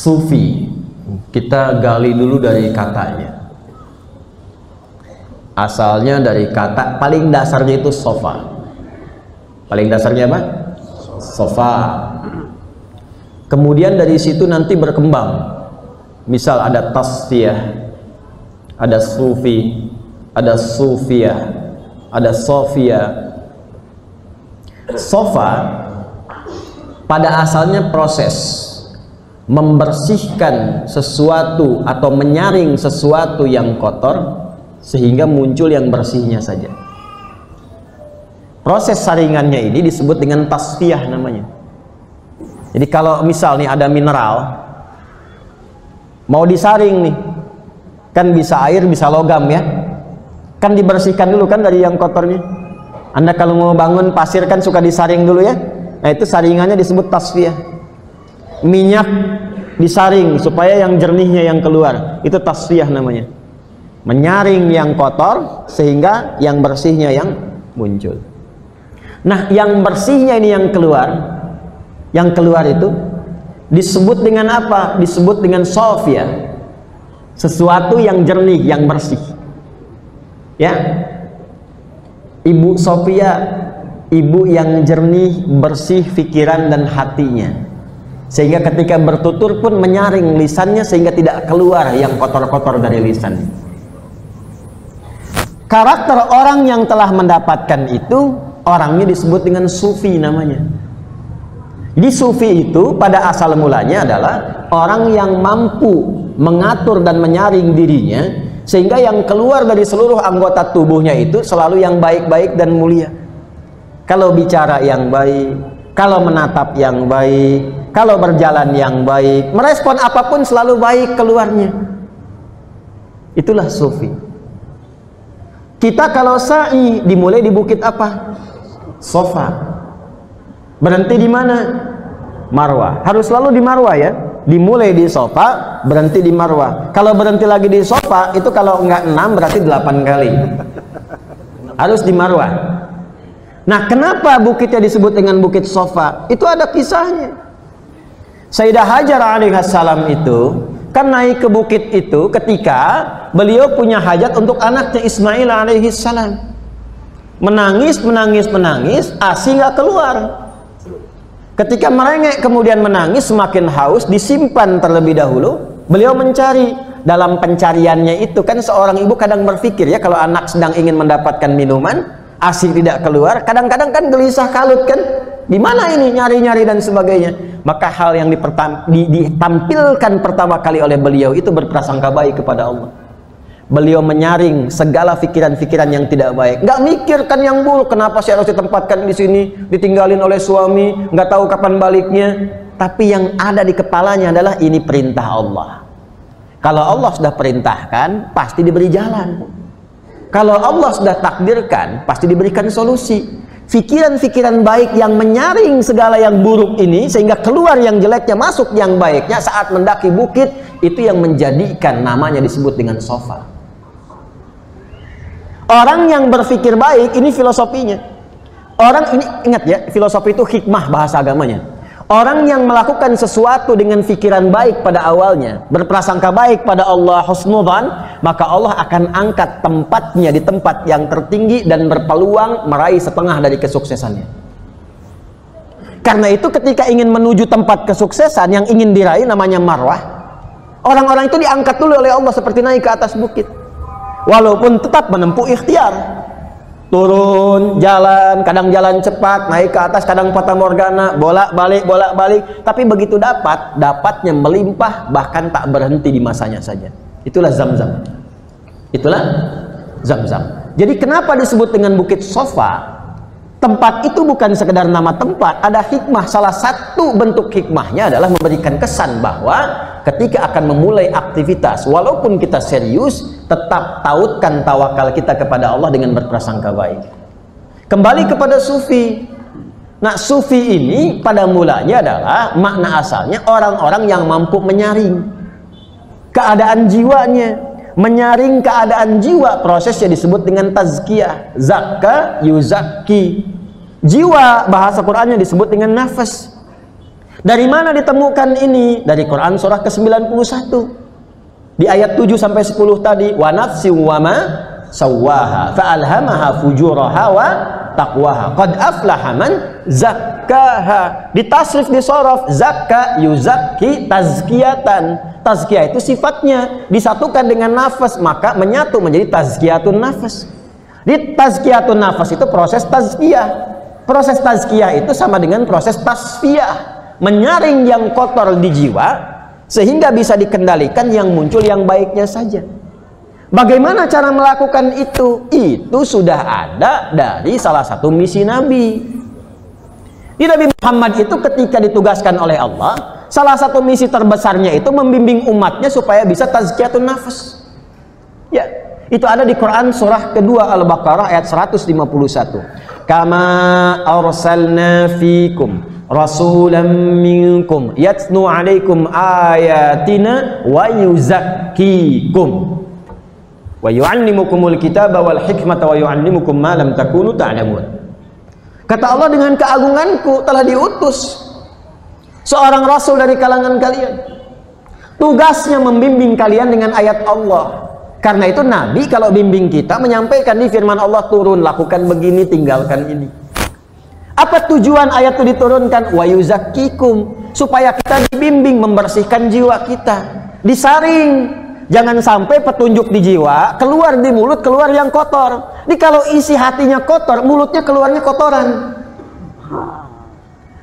Sufi, kita gali dulu dari katanya. Asalnya dari kata paling dasarnya itu sofa. Paling dasarnya apa? Sofa. Kemudian dari situ nanti berkembang. Misal ada tasfiyah, ada sufi, ada sufiyah, ada sofia. Sofa pada asalnya proses membersihkan sesuatu atau menyaring sesuatu yang kotor sehingga muncul yang bersihnya saja. Proses saringannya ini disebut dengan tasfiyah namanya. Jadi kalau misalnya ada mineral mau disaring nih, kan bisa air bisa logam ya, kan dibersihkan dulu kan dari yang kotornya. Anda kalau mau bangun pasir kan suka disaring dulu ya, nah itu saringannya disebut tasfiyah. Minyak disaring supaya yang jernihnya yang keluar, itu tasfiyah namanya. Menyaring yang kotor sehingga yang bersihnya yang muncul. Nah, yang bersihnya ini yang keluar itu disebut dengan apa? Disebut dengan sofia. Sesuatu yang jernih, yang bersih. Ya. Ibu Sofia, ibu yang jernih, bersih pikiran dan hatinya. Sehingga ketika bertutur pun menyaring lisannya sehingga tidak keluar yang kotor-kotor dari lisan. Karakter orang yang telah mendapatkan itu, orangnya disebut dengan sufi namanya. Jadi sufi itu pada asal mulanya adalah orang yang mampu mengatur dan menyaring dirinya sehingga yang keluar dari seluruh anggota tubuhnya itu selalu yang baik-baik dan mulia. Kalau bicara yang baik, kalau menatap yang baik, kalau berjalan yang baik, merespon apapun selalu baik keluarnya. Itulah sufi. Kita kalau sa'i dimulai di bukit apa? Sofa. Berhenti di mana? Marwah. Harus selalu di Marwah ya. Dimulai di sofa, berhenti di Marwah. Kalau berhenti lagi di sofa, itu kalau enggak 6 berarti 8 kali. Harus di Marwah. Nah, kenapa bukitnya disebut dengan bukit sofa? Itu ada kisahnya. Sayyidah Hajar alaihissalam itu kan naik ke bukit itu ketika beliau punya hajat untuk anaknya Ismail alaihissalam. Menangis, ASI nggak keluar. Ketika merengek kemudian menangis, semakin haus, disimpan terlebih dahulu. Beliau mencari. Dalam pencariannya itu kan seorang ibu kadang berpikir ya, kalau anak sedang ingin mendapatkan minuman, ASI tidak keluar, kadang-kadang kan gelisah kalut kan, di mana ini nyari-nyari dan sebagainya. Maka hal yang ditampilkan pertama kali oleh beliau itu berprasangka baik kepada Allah. Beliau menyaring segala pikiran-pikiran yang tidak baik. Nggak mikirkan yang buruk. Kenapa saya harus ditempatkan di sini, ditinggalin oleh suami, nggak tahu kapan baliknya. Tapi yang ada di kepalanya adalah ini perintah Allah. Kalau Allah sudah perintahkan, pasti diberi jalan. Kalau Allah sudah takdirkan, pasti diberikan solusi. Pikiran-pikiran baik yang menyaring segala yang buruk ini sehingga keluar yang jeleknya, masuk yang baiknya saat mendaki bukit, itu yang menjadikan namanya disebut dengan sofa. Orang yang berpikir baik, ini filosofinya. Orang ini, ingat ya, filosofi itu hikmah bahasa agamanya. Orang yang melakukan sesuatu dengan pikiran baik pada awalnya, berprasangka baik pada Allah, husnudzan, maka Allah akan angkat tempatnya di tempat yang tertinggi dan berpeluang meraih setengah dari kesuksesannya. Karena itu ketika ingin menuju tempat kesuksesan yang ingin diraih namanya marwah, orang-orang itu diangkat dulu oleh Allah seperti naik ke atas bukit. Walaupun tetap menempuh ikhtiar, turun, jalan, kadang jalan cepat, naik ke atas, kadang fata morgana, bolak-balik, tapi begitu dapatnya melimpah, bahkan tak berhenti di masanya saja. Itulah Zamzam. Itulah Zamzam. Jadi kenapa disebut dengan bukit sofa? Tempat itu bukan sekedar nama tempat, ada hikmah. Salah satu bentuk hikmahnya adalah memberikan kesan bahwa ketika akan memulai aktivitas, walaupun kita serius, tetap tautkan tawakal kita kepada Allah dengan berprasangka baik. Kembali kepada sufi. Nah, sufi ini pada mulanya adalah makna asalnya orang-orang yang mampu menyaring keadaan jiwanya. Menyaring keadaan jiwa, prosesnya disebut dengan tazkiyah. Zakka yuzakki. Jiwa, bahasa Qur'annya disebut dengan nafas. Dari mana ditemukan ini? Dari Quran surah ke-91 di ayat 7 sampai 10 tadi, wa nafsi wa ma sawwaha fa'alhamaha fujuraha wa taqwaha qad aflaha man zakkaha. Di tasrif di sorof, zakka yuzakki tazkiyatan. Tazkiyah itu sifatnya disatukan dengan nafas, maka menyatu menjadi tazkiyatun nafas. Di tazkiyatun nafas itu proses tazkiyah. Proses tazkiyah itu sama dengan proses tasfiyah, menyaring yang kotor di jiwa sehingga bisa dikendalikan yang muncul yang baiknya saja. Bagaimana cara melakukan itu? Itu sudah ada dari salah satu misi Nabi. Di Nabi Muhammad itu ketika ditugaskan oleh Allah, salah satu misi terbesarnya itu membimbing umatnya supaya bisa tazkiyatun nafas. Ya, itu ada di Quran surah kedua Al-Baqarah ayat 151. Kama arsalna fikum rasulan minkum yatlu alaikum ayatina wa yuzakkikum wa yu'allimukumul kitaba wal hikmata wa yu'allimukum ma lam takunu ta'lamun. Kata Allah, dengan keagunganku telah diutus seorang rasul dari kalangan kalian. Tugasnya membimbing kalian dengan ayat Allah. Karena itu Nabi kalau bimbing kita menyampaikan di firman Allah, turun, lakukan begini, tinggalkan ini. Apa tujuan ayat itu diturunkan? Wa yuzakkikum, supaya kita dibimbing, membersihkan jiwa kita, disaring. Jangan sampai petunjuk di jiwa keluar di mulut, keluar yang kotor. Jadi kalau isi hatinya kotor, mulutnya keluarnya kotoran.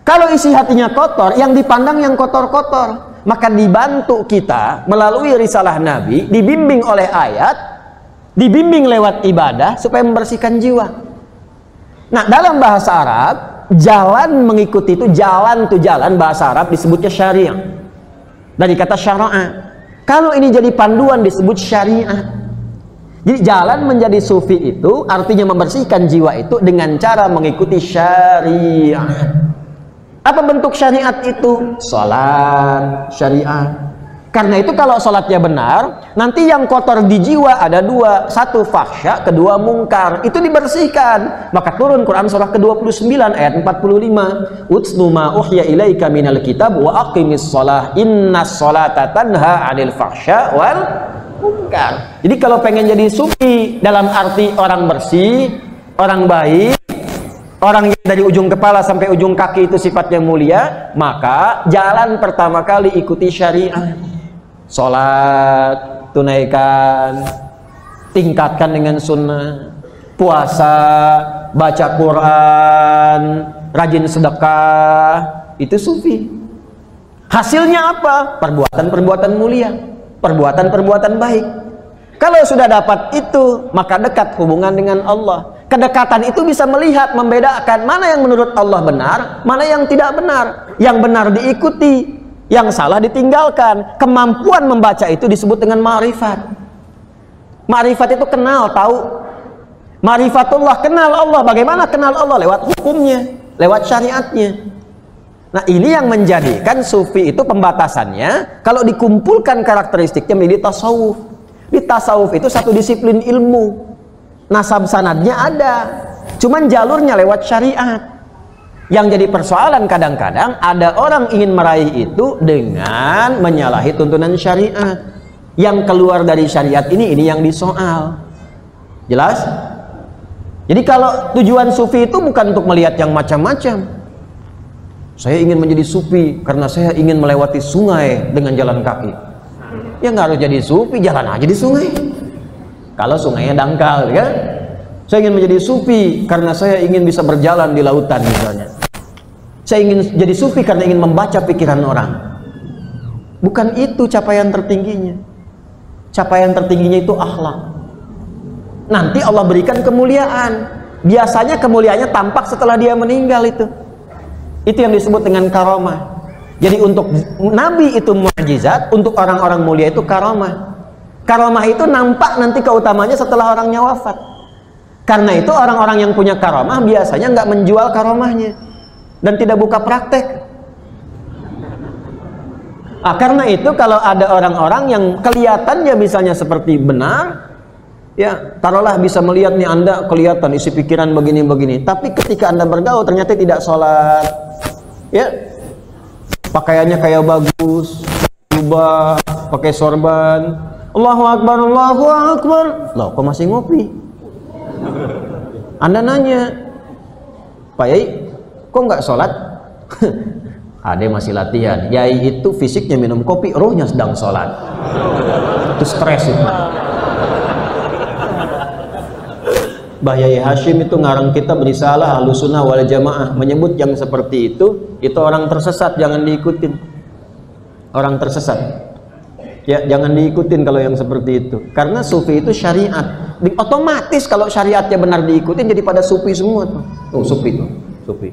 Kalau isi hatinya kotor, yang dipandang yang kotor-kotor. Maka dibantu kita melalui risalah Nabi, dibimbing oleh ayat, dibimbing lewat ibadah supaya membersihkan jiwa. Nah, dalam bahasa Arab, jalan mengikuti itu, jalan itu jalan, bahasa Arab disebutnya syariah. Dari kata syara'a. Kalau ini jadi panduan disebut syariat. Jadi jalan menjadi sufi itu artinya membersihkan jiwa itu dengan cara mengikuti syariat. Apa bentuk syariat itu? Salat syariat. Karena itu kalau salatnya benar, nanti yang kotor di jiwa ada dua. Satu fahsya, kedua mungkar. Itu dibersihkan. Maka turun Quran surah ke-29 ayat 45. Utslu ma uhya ilaika minal kitab wa aqimis shalah innas sholata tanha 'anil fahsya wal mungkar. Jadi kalau pengen jadi sufi dalam arti orang bersih, orang baik, orang yang dari ujung kepala sampai ujung kaki itu sifatnya mulia, maka jalan pertama kali ikuti syariat. Sholat, tunaikan, tingkatkan dengan sunnah, puasa, baca Quran, rajin sedekah, itu sufi. Hasilnya apa? Perbuatan-perbuatan mulia, perbuatan-perbuatan baik. Kalau sudah dapat itu, maka dekat hubungan dengan Allah. Kedekatan itu bisa melihat, membedakan mana yang menurut Allah benar, mana yang tidak benar. Yang benar diikuti, yang salah ditinggalkan. Kemampuan membaca itu disebut dengan ma'rifat. Ma'rifat itu kenal, tahu. Ma'rifatullah, kenal Allah. Bagaimana kenal Allah? Lewat hukumnya, lewat syariatnya. Nah, ini yang menjadikan sufi itu pembatasannya, kalau dikumpulkan karakteristiknya menjadi tasawuf. Di tasawuf itu satu disiplin ilmu, nasab sanadnya ada, cuman jalurnya lewat syariat. Yang jadi persoalan kadang-kadang ada orang ingin meraih itu dengan menyalahi tuntunan syariat. Yang keluar dari syariat ini yang disoal. Jelas? Jadi kalau tujuan sufi itu bukan untuk melihat yang macam-macam. Saya ingin menjadi sufi karena saya ingin melewati sungai dengan jalan kaki. Ya nggak harus jadi sufi, jalan aja di sungai. Kalau sungainya dangkal, ya. Saya ingin menjadi sufi karena saya ingin bisa berjalan di lautan misalnya. Saya ingin jadi sufi karena ingin membaca pikiran orang. Bukan itu capaian tertingginya. Capaian tertingginya itu akhlak. Nanti Allah berikan kemuliaan. Biasanya kemuliaannya tampak setelah dia meninggal itu. Itu yang disebut dengan karamah. Jadi untuk Nabi itu mukjizat, untuk orang-orang mulia itu karamah. Karamah itu nampak nanti keutamanya setelah orangnya wafat. Karena itu orang-orang yang punya karamah biasanya nggak menjual karamahnya dan tidak buka praktek. Karena itu kalau ada orang-orang yang kelihatannya misalnya seperti benar, ya taruhlah bisa melihat nih Anda kelihatan isi pikiran begini-begini, tapi ketika Anda bergaul ternyata tidak sholat, ya pakaiannya kayak bagus, jubah, pakai sorban, Allahu Akbar, Allahu Akbar. Loh, kok masih ngopi? Anda nanya, Pak Yai, kok nggak sholat? Ade masih latihan. Yai itu fisiknya minum kopi, rohnya sedang sholat. Itu stres itu. Mbah Yai Hashim itu ngarang kitab Risalah Ahlussunnah wal Jamaah, menyebut yang seperti itu orang tersesat, jangan diikutin. Orang tersesat, ya jangan diikutin kalau yang seperti itu. Karena sufi itu syariat. Otomatis kalau syariatnya benar diikutin jadi pada sufi semua tuh. Oh, sufi tuh, sufi.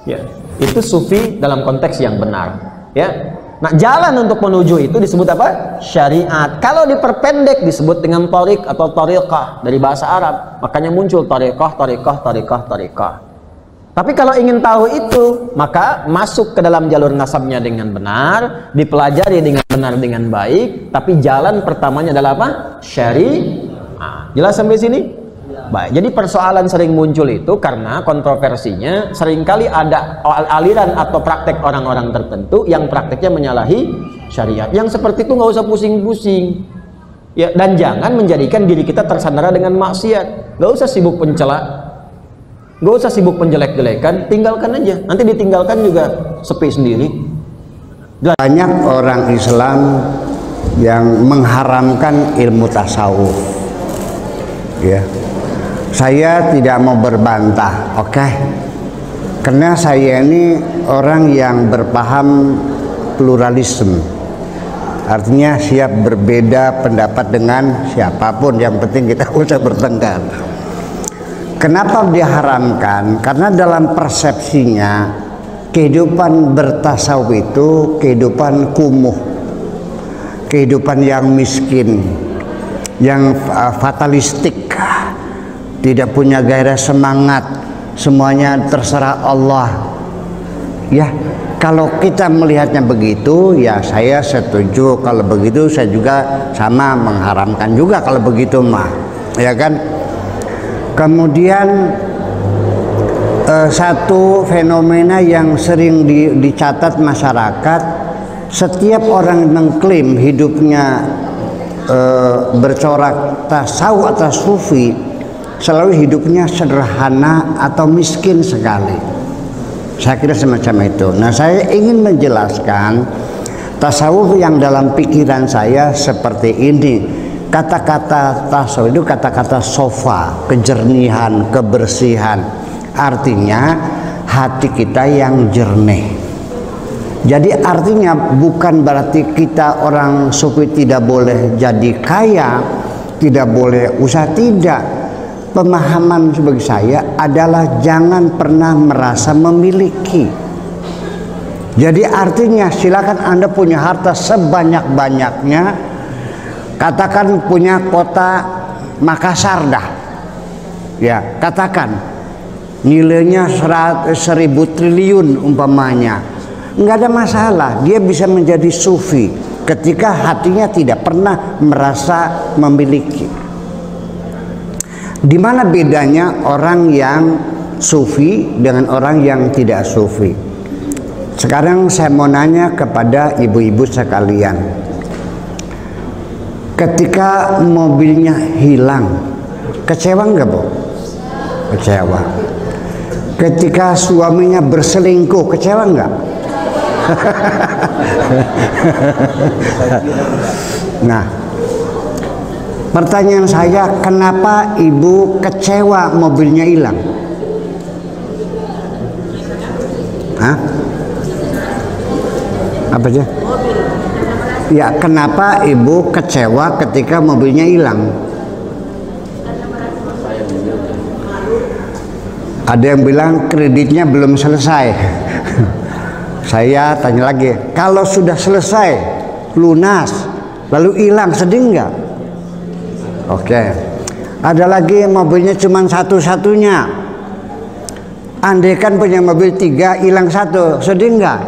Ya, itu sufi dalam konteks yang benar. Ya. Nah, jalan untuk menuju itu disebut apa? Syariat. Kalau diperpendek disebut dengan tariq atau tariqah dari bahasa Arab. Makanya muncul tariqah, tariqah, tariqah, tariqah. Tapi kalau ingin tahu itu, maka masuk ke dalam jalur nasabnya dengan benar, dipelajari dengan benar dengan baik, tapi jalan pertamanya adalah apa? Syariat. Jelas sampai sini? Baik, jadi persoalan sering muncul itu karena kontroversinya seringkali ada aliran atau praktek orang-orang tertentu yang prakteknya menyalahi syariat. Yang seperti itu nggak usah pusing-pusing, ya, dan jangan menjadikan diri kita tersandera dengan maksiat. Nggak usah sibuk pencela, nggak usah sibuk penjelek-jelekan, tinggalkan aja. Nanti ditinggalkan juga sepi sendiri. Banyak orang Islam yang mengharamkan ilmu tasawuf, ya. Saya tidak mau berbantah, oke? Karena saya ini orang yang berpaham pluralisme. Artinya siap berbeda pendapat dengan siapapun, yang penting kita usah bertengkar. Kenapa diharamkan? Karena dalam persepsinya kehidupan bertasawuf itu kehidupan kumuh, kehidupan yang miskin, yang fatalistik, tidak punya gairah semangat, semuanya terserah Allah. Ya, kalau kita melihatnya begitu, ya saya setuju. Kalau begitu saya juga sama mengharamkan juga kalau begitu mah, ya kan? Kemudian satu fenomena yang sering dicatat masyarakat, setiap orang mengklaim hidupnya bercorak tasawuf atau sufi, selalu hidupnya sederhana atau miskin sekali. Saya kira semacam itu. Nah, saya ingin menjelaskan tasawuf yang dalam pikiran saya seperti ini. Kata-kata tasawuf itu kata-kata sofa, kejernihan, kebersihan. Artinya hati kita yang jernih. Jadi artinya bukan berarti kita orang sufi tidak boleh jadi kaya, tidak boleh usaha, tidak. Pemahaman bagi saya adalah jangan pernah merasa memiliki. Jadi artinya silakan Anda punya harta sebanyak-banyaknya, katakan punya kota Makassar dah, ya katakan nilainya 1.000 triliun umpamanya, nggak ada masalah, dia bisa menjadi sufi ketika hatinya tidak pernah merasa memiliki. Di mana bedanya orang yang sufi dengan orang yang tidak sufi? Sekarang saya mau nanya kepada ibu-ibu sekalian. Ketika mobilnya hilang, kecewa nggak, Bu? Kecewa. Ketika suaminya berselingkuh, kecewa nggak? Nah, pertanyaan saya, kenapa ibu kecewa mobilnya hilang? Hah? Apa aja? Ya, kenapa ibu kecewa ketika mobilnya hilang? Ada yang bilang kreditnya belum selesai. Saya tanya lagi, kalau sudah selesai, lunas, lalu hilang, sedih nggak? Oke. Ada lagi mobilnya cuma satu-satunya. Andai kan punya mobil 3, hilang 1, sedih nggak?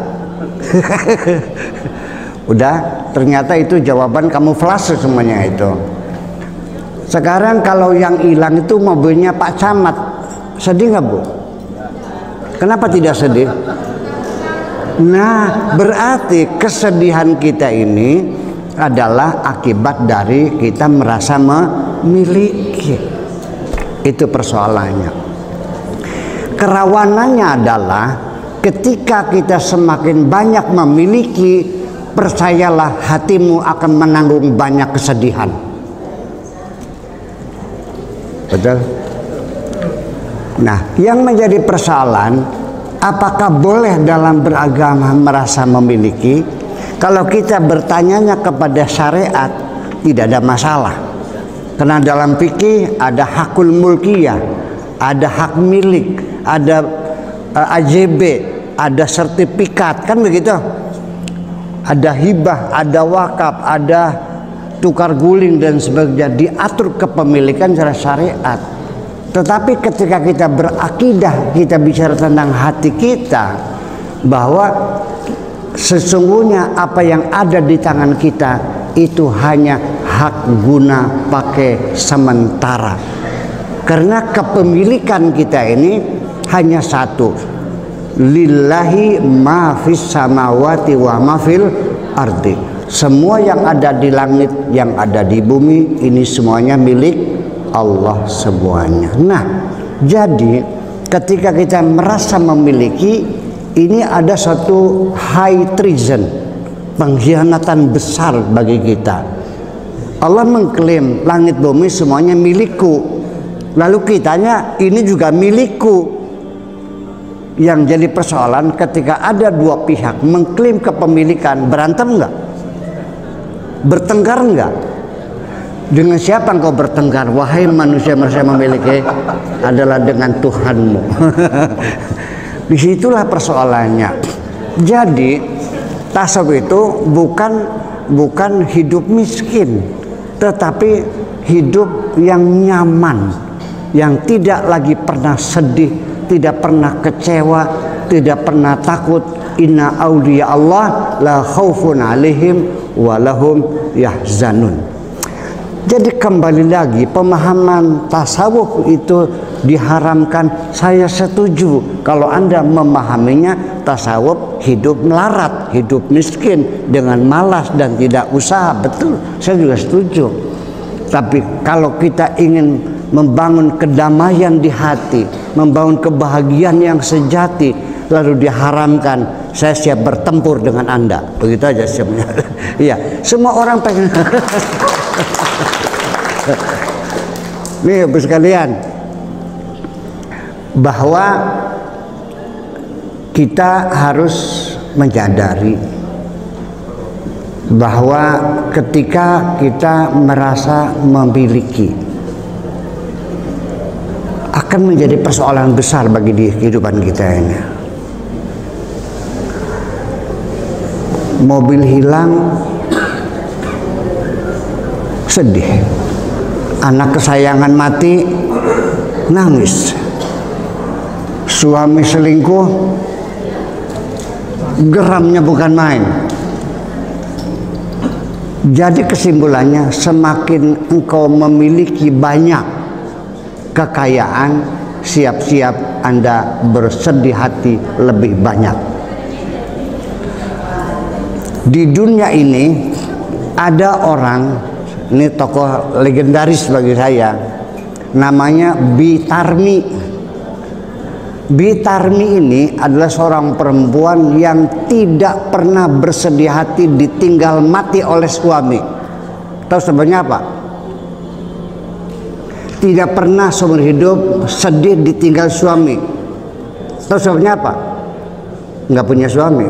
Udah, ternyata itu jawaban kamuflase semuanya itu. Sekarang kalau yang hilang itu mobilnya Pak Camat, sedih nggak, Bu? Kenapa tidak sedih? Nah, berarti kesedihan kita ini adalah akibat dari kita merasa memiliki. Itu persoalannya. Kerawanannya adalah ketika kita semakin banyak memiliki, percayalah hatimu akan menanggung banyak kesedihan. Betul? Nah, yang menjadi persoalan, apakah boleh dalam beragama merasa memiliki? Kalau kita bertanyanya kepada syariat, tidak ada masalah. Karena dalam fikih ada hakul mulkiyah, ada hak milik, ada AJB, ada sertifikat, kan begitu? Ada hibah, ada wakaf, ada tukar guling dan sebagainya, diatur kepemilikan secara syariat. Tetapi ketika kita berakidah, kita bicara tentang hati kita, bahwa sesungguhnya apa yang ada di tangan kita itu hanya hak guna pakai sementara. Karena kepemilikan kita ini hanya satu, lillahi ma fis samawati wa ma fil ardi. Semua yang ada di langit, yang ada di bumi, ini semuanya milik Allah semuanya. Nah, jadi ketika kita merasa memiliki, ini ada suatu high treason, pengkhianatan besar bagi kita. Allah mengklaim langit bumi semuanya milikku, lalu kitanya ini juga milikku. Yang jadi persoalan ketika ada dua pihak mengklaim kepemilikan, berantem nggak? Bertengkar nggak? Dengan siapa engkau bertengkar? Wahai manusia memiliki, adalah dengan Tuhanmu. Disitulah persoalannya. Jadi tasawuf itu bukan hidup miskin, tetapi hidup yang nyaman, yang tidak lagi pernah sedih, tidak pernah kecewa, tidak pernah takut. Inna awliya Allah la khaufun alaihim wa lahum yahzanun. Jadi kembali lagi, pemahaman tasawuf itu diharamkan. Saya setuju kalau Anda memahaminya tasawuf hidup melarat, hidup miskin dengan malas dan tidak usaha. Betul, saya juga setuju. Tapi kalau kita ingin membangun kedamaian di hati, membangun kebahagiaan yang sejati, lalu diharamkan, saya siap bertempur dengan Anda. Begitu aja sebenarnya. Iya, semua orang pengen. Nih Ibu sekalian, bahwa kita harus menyadari bahwa ketika kita merasa memiliki, akan menjadi persoalan besar bagi kehidupan kita ini. Mobil hilang, sedih. Anak kesayangan mati, nangis. Suami selingkuh, geramnya bukan main. Jadi kesimpulannya, semakin engkau memiliki banyak kekayaan, siap-siap Anda bersedih hati lebih banyak. Di dunia ini ada orang, ini tokoh legendaris bagi saya, namanya Bitarmi. Bitarmi ini adalah seorang perempuan yang tidak pernah bersedih hati ditinggal mati oleh suami. Tahu sebabnya apa? Tidak pernah seumur hidup sedih ditinggal suami. Tahu sebabnya apa? Nggak punya suami.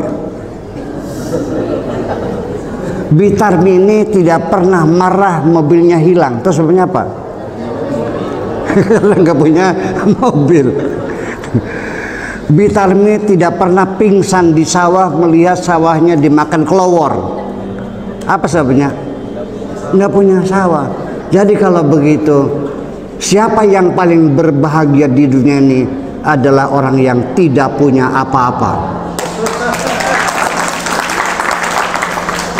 Bitarmi ini tidak pernah marah mobilnya hilang. Tahu sebabnya apa? Karena nggak punya mobil. Bitarmi tidak pernah pingsan di sawah melihat sawahnya dimakan kelowor. Apa sebabnya? Nggak punya sawah. Jadi kalau begitu, siapa yang paling berbahagia di dunia ini adalah orang yang tidak punya apa-apa.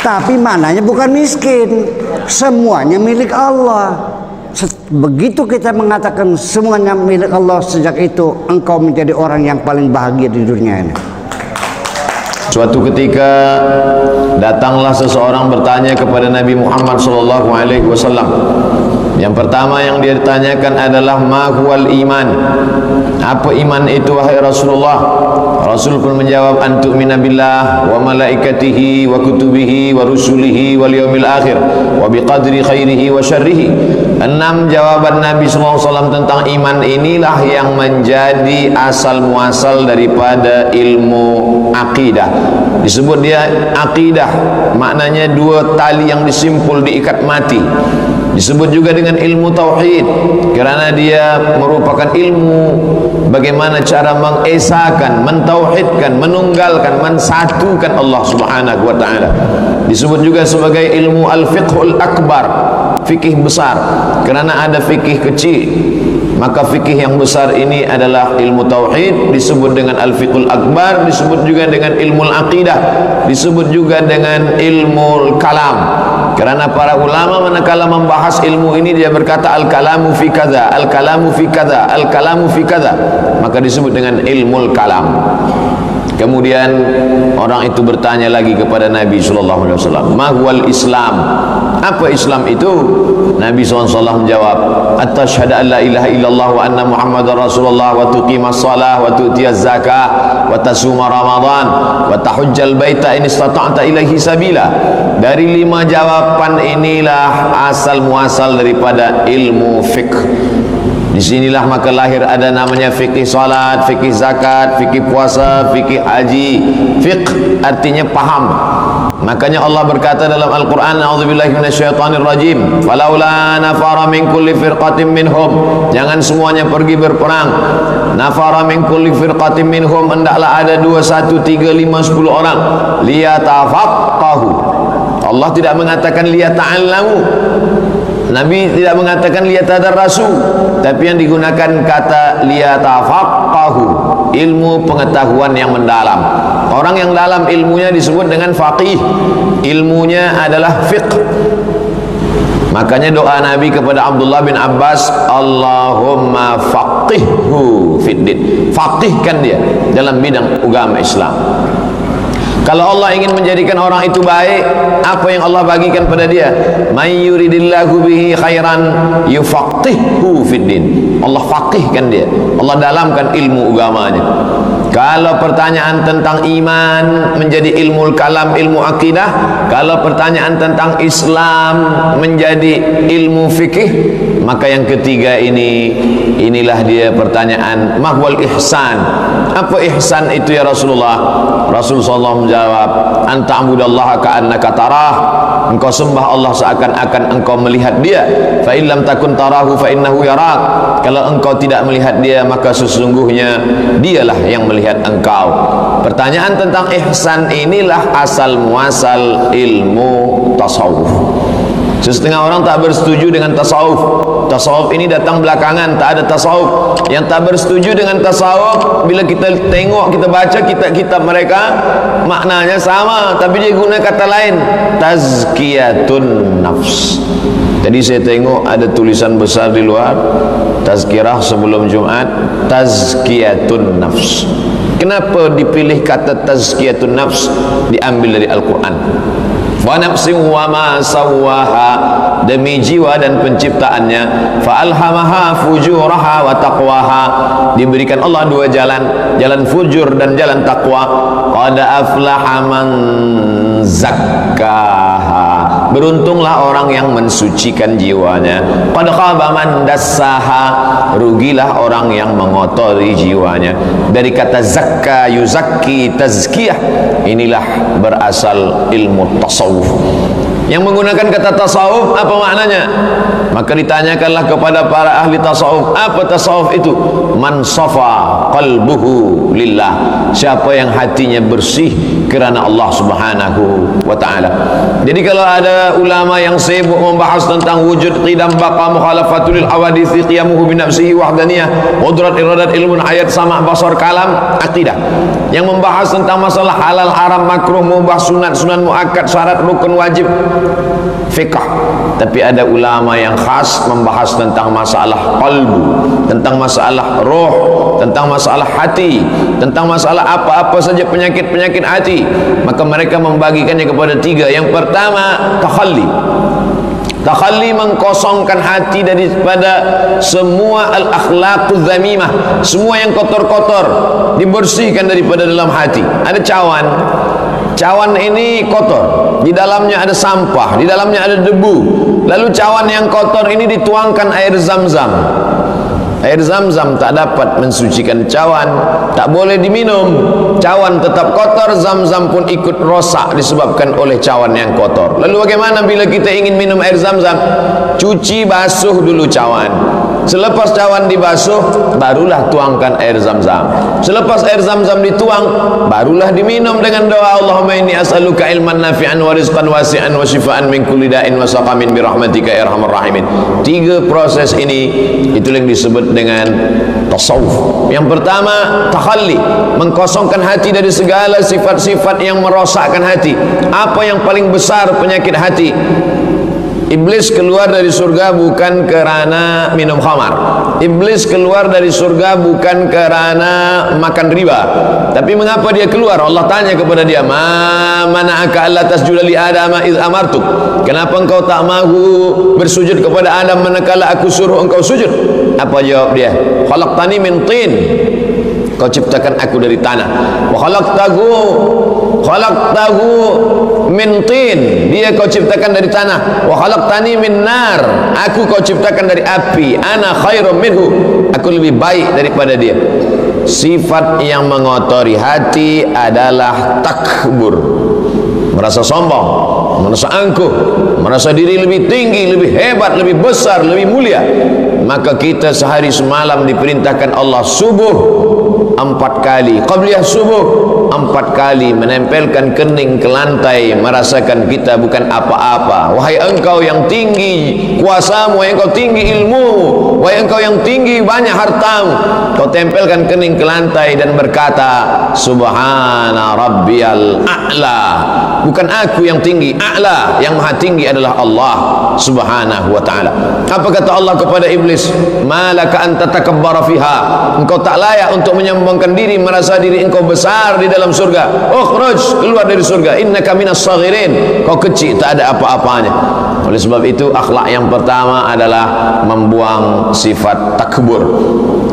Tapi mananya bukan miskin, semuanya milik Allah. Begitu kita mengatakan semuanya milik Allah, sejak itu engkau menjadi orang yang paling bahagia di dunia ini. Suatu ketika datanglah seseorang bertanya kepada Nabi Muhammad SAW. Yang pertama yang dia ditanyakan adalah ma huwal iman. Apa iman itu wahai Rasulullah? Rasul pun menjawab, antu'mina billah wa malaikatihi wa kutubihi wa rusulihi wal yaumil akhir wa biqadri khairihi wa syarrihi. 6 jawaban Nabi SAW tentang iman inilah yang menjadi asal muasal daripada ilmu akidah. Disebut dia akidah, maknanya 2 tali yang disimpul diikat mati. Disebut juga dengan ilmu tauhid kerana dia merupakan ilmu bagaimana cara mengesakan, mentauhidkan, menunggalkan, mensatukan Allah Subhanahu wa taala. Disebut juga sebagai ilmu al-fiqhul akbar, fikih besar, kerana ada fikih kecil. Maka fikih yang besar ini adalah ilmu tauhid, disebut dengan al-fiqhul akbar, disebut juga dengan ilmu aqidah, disebut juga dengan ilmu kalam. Kerana para ulama manakala membahas ilmu ini dia berkata al-kalamu fi kadza, al-kalamu fi kadza, al-kalamu fi kadza, maka disebut dengan ilmu kalam. Kemudian orang itu bertanya lagi kepada Nabi SAW, ma huwal Islam? Apa Islam itu? Nabi SAW menjawab, at-tashhadu an la ilaha illallah wa anna Muhammadar Rasulullah wa tuqimas shalah wa tu'tiyaz zakah wa tasuma Ramadan wa tahujjal baita in istata'ta ilaihi sabila. Dari 5 jawaban inilah asal muasal daripada ilmu fiqh. Di sinilah maka lahir ada namanya fikih salat, fikih zakat, fikih puasa, fikih haji. Fiqh artinya paham. Makanya Allah berkata dalam Al-Quran, a'udzubillahi minasyaitonir rajim, falaula nafara min kulli firqatin minhum, jangan semuanya pergi berperang. Nafara min kulli firqatin minhum, hendaklah ada 2, 1, 3, 5, 10 orang. Liyatafaqahu. Allah tidak mengatakan liyata'allamu. Nabi tidak mengatakan liyatadarrasu, tapi yang digunakan kata liyatafaqahu, ilmu pengetahuan yang mendalam. Orang yang dalam ilmunya disebut dengan faqih, ilmunya adalah fiqh. Makanya doa Nabi kepada Abdullah bin Abbas, Allahumma faqihhu fiddin, faqihkan dia dalam bidang agama Islam. Kalau Allah ingin menjadikan orang itu baik, apa yang Allah bagikan pada dia? May yuridillahu bihi khairan yufaqihhu fiddin. Allah faqihkan dia, Allah dalamkan ilmu agamanya. Kalau pertanyaan tentang iman menjadi ilmu kalam, ilmu akidah. Kalau pertanyaan tentang Islam menjadi ilmu fikih. Maka yang ketiga inilah dia pertanyaan mahwal ihsan. Apa ihsan itu ya Rasulullah? Rasul sallallahu menjawab, anta'budallaha ka'annaka tarah, engkau sembah Allah seakan-akan engkau melihat dia. Fa in lam takun tarahu fa innahu yarak. Kalau engkau tidak melihat dia, maka sesungguhnya dialah yang melihat engkau. Pertanyaan tentang ihsan inilah asal muasal ilmu tasawuf. Setengah orang tak bersetuju dengan tasawuf. Tasawuf ini datang belakangan, tak ada tasawuf. Yang tak bersetuju dengan tasawuf, bila kita tengok, kita baca kitab-kitab mereka, maknanya sama, tapi dia guna kata lain, tazkiyatun nafs. Jadi saya tengok ada tulisan besar di luar, tazkirah sebelum Jumat, tazkiyatun nafs. Kenapa dipilih kata tazkiyatun nafs? Diambil dari Al-Quran. Wa nafsin wa ma sawwaha, demi jiwa dan penciptaannya. Fa alhamaha fujuraha wa taqwaha, diberikan Allah 2 jalan, jalan fujur dan jalan takwa. Qad aflaha man zakkaha, beruntunglah orang yang mensucikan jiwanya. Qad khaba man dassaha, rugilah orang yang mengotori jiwanya. Dari kata zakka yuzakki, tazkiyah, inilah berasal ilmu tasawuf. Yang menggunakan kata tasawuf apa maknanya? Maka ditanyakanlah kepada para ahli tasawuf, apa tasawuf itu? Man safa qalbuhu lillah, siapa yang hatinya bersih kerana Allah Subhanahu wa taala. Jadi kalau ada ulama yang sibuk membahas tentang wujud, qidam, baqa, mukhalafatul hawadits, qiyamuhu bi nafsihi wahdaniyah, qudrat, iradat, ilmun, ayat, sama', basar, kalam, akidah, yang membahas tentang masalah halal, haram, makruh, mubah, sunat, sunan muakkad, syarat, rukun, wajib, fiqh, tapi ada ulama yang khas membahas tentang masalah qalbu, tentang masalah roh, tentang masalah hati, tentang masalah apa-apa saja penyakit-penyakit hati. Maka mereka membagikannya kepada tiga. Yang pertama, takhalli. Takhalli mengkosongkan hati daripada semua al-akhlaquz zamimah, semua yang kotor-kotor dibersihkan daripada dalam hati. Ada cawan, cawan ini kotor, di dalamnya ada sampah, di dalamnya ada debu. Lalu cawan yang kotor ini dituangkan air zam-zam. Air zam-zam tak dapat mensucikan cawan, tak boleh diminum. Cawan tetap kotor, zam-zam pun ikut rosak disebabkan oleh cawan yang kotor. Lalu bagaimana bila kita ingin minum air zam-zam? Cuci, basuh dulu cawan. Selepas cawan dibasuh, barulah tuangkan air zam-zam. Selepas air zam-zam dituang, barulah diminum dengan doa Allahumma inni as'aluka ilman nafi'an wa rizqan wasi'an wa shifaan min kulli da'in wa saqamin bi rahmatika ya arhamar rahimin. Tiga proses ini, itulah yang disebut dengan tasawuf. Yang pertama, takhalli, mengkosongkan hati dari segala sifat-sifat yang merosakkan hati. Apa yang paling besar penyakit hati? Iblis keluar dari surga bukan kerana minum khamar. Iblis keluar dari surga bukan kerana makan riba. Tapi mengapa dia keluar? Allah tanya kepada dia, "Ma mana'aka alla tasjuda li Adama idh amartuk?" Kenapa engkau tak mahu bersujud kepada Adam manakala aku suruh engkau sujud? Apa jawab dia? "Khalaqtani min tin." Kau ciptakan aku dari tanah. Wa khalaqtahu min tin. Dia kau ciptakan dari tanah. Wa khalaqtani min nar. Aku kau ciptakan dari api. Ana khairum minhu. Aku lebih baik daripada dia. Sifat yang mengotori hati adalah takbur. Merasa sombong, merasa angkuh, merasa diri lebih tinggi, lebih hebat, lebih besar, lebih mulia. Maka kita sehari semalam diperintahkan Allah subuh 4 kali, qabliyah subuh 4 kali, menempelkan kening ke lantai, merasakan kita bukan apa-apa. Wahai engkau yang tinggi kuasamu, wahai engkau tinggi ilmu, wahai engkau yang tinggi banyak hartamu, kau tempelkan kening ke lantai dan berkata subhana rabbiyal a'la. Bukan aku yang tinggi, a'la, yang maha tinggi adalah Allah subhanahu wa ta'ala. Apa kata Allah kepada iblis? Malaka anta takabbara fiha. Engkau tak layak untuk menyombongkan diri, merasa diri engkau besar di dalam surga. Ukhruj, keluar dari surga. Innaka minas saghirin. Kau kecil, tak ada apa-apanya. Oleh sebab itu, akhlak yang pertama adalah membuang sifat takbur.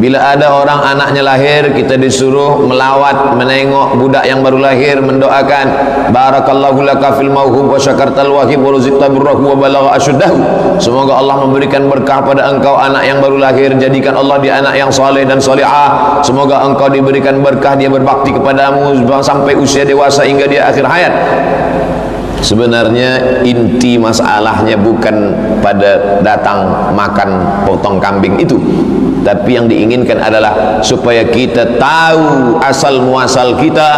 Bila ada orang anaknya lahir, kita disuruh melawat, menengok budak yang baru lahir, mendoakan barakallahu laka fil mauhub wa syakartal wahib wa ruzqta birrahu wa balagha asyuddahu. Semoga Allah memberikan berkah pada engkau anak yang baru lahir, jadikan Allah dia anak yang soleh dan solehah. Semoga engkau diberikan berkah, dia berbakti kepadamu sampai usia dewasa hingga dia akhir hayat. Sebenarnya inti masalahnya bukan pada datang makan potong kambing itu, tapi yang diinginkan adalah supaya kita tahu asal muasal kita,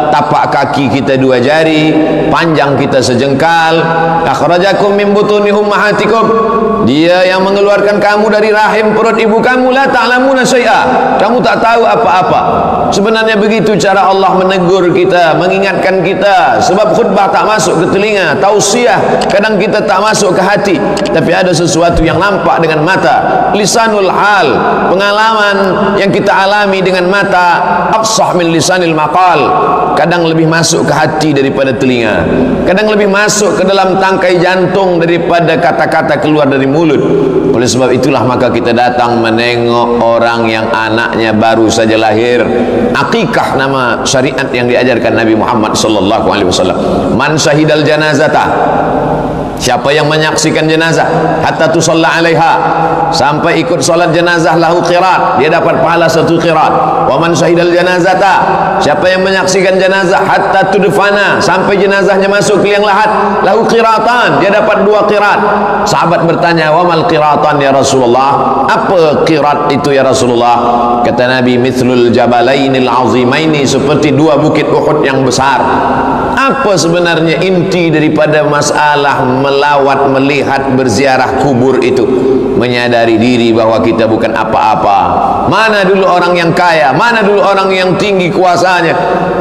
tapak kaki kita 2 jari, panjang kita sejengkal. Akhrajakum min butuni ummahatikum. Dia yang mengeluarkan kamu dari rahim perut ibu kamu, la ta'lamuna syai'a. Kamu tak tahu apa-apa. Sebenarnya begitu cara Allah menegur kita, mengingatkan kita. Sebab khutbah tak masuk ke telinga, tausiah kadang kita tak masuk ke hati, tapi ada sesuatu yang nampak dengan mata, lisanul hal, pengalaman yang kita alami dengan mata, afsah min lisanil maqal. Kadang lebih masuk ke hati daripada telinga, kadang lebih masuk ke dalam tangkai jantung daripada kata-kata keluar dari mulut. Oleh sebab itulah maka kita datang menengok orang yang anaknya baru saja lahir. Akikah nama syariat yang diajarkan Nabi Muhammad sallallahu alaihi wasallam. Man syahidal janazata, siapa yang menyaksikan jenazah hatta tusalla alaiha, sampai ikut solat jenazah, lahu qirat, dia dapat pahala 1 qirat. Wa man syahidal janazata, siapa yang menyaksikan jenazah hatta tudfana, sampai jenazahnya masuk ke liang lahat, lahu qiratan, dia dapat 2 qirat. Sahabat bertanya, wa mal qiratan ya Rasulullah? Apa qirat itu ya Rasulullah? Kata Nabi, mithlul jabalainil azimaini, seperti 2 bukit Uhud yang besar. Apa sebenarnya inti daripada masalah melawat, melihat, berziarah kubur itu? Menyadari diri bahwa kita bukan apa-apa. Mana dulu orang yang kaya, mana dulu orang yang tinggi kuasanya,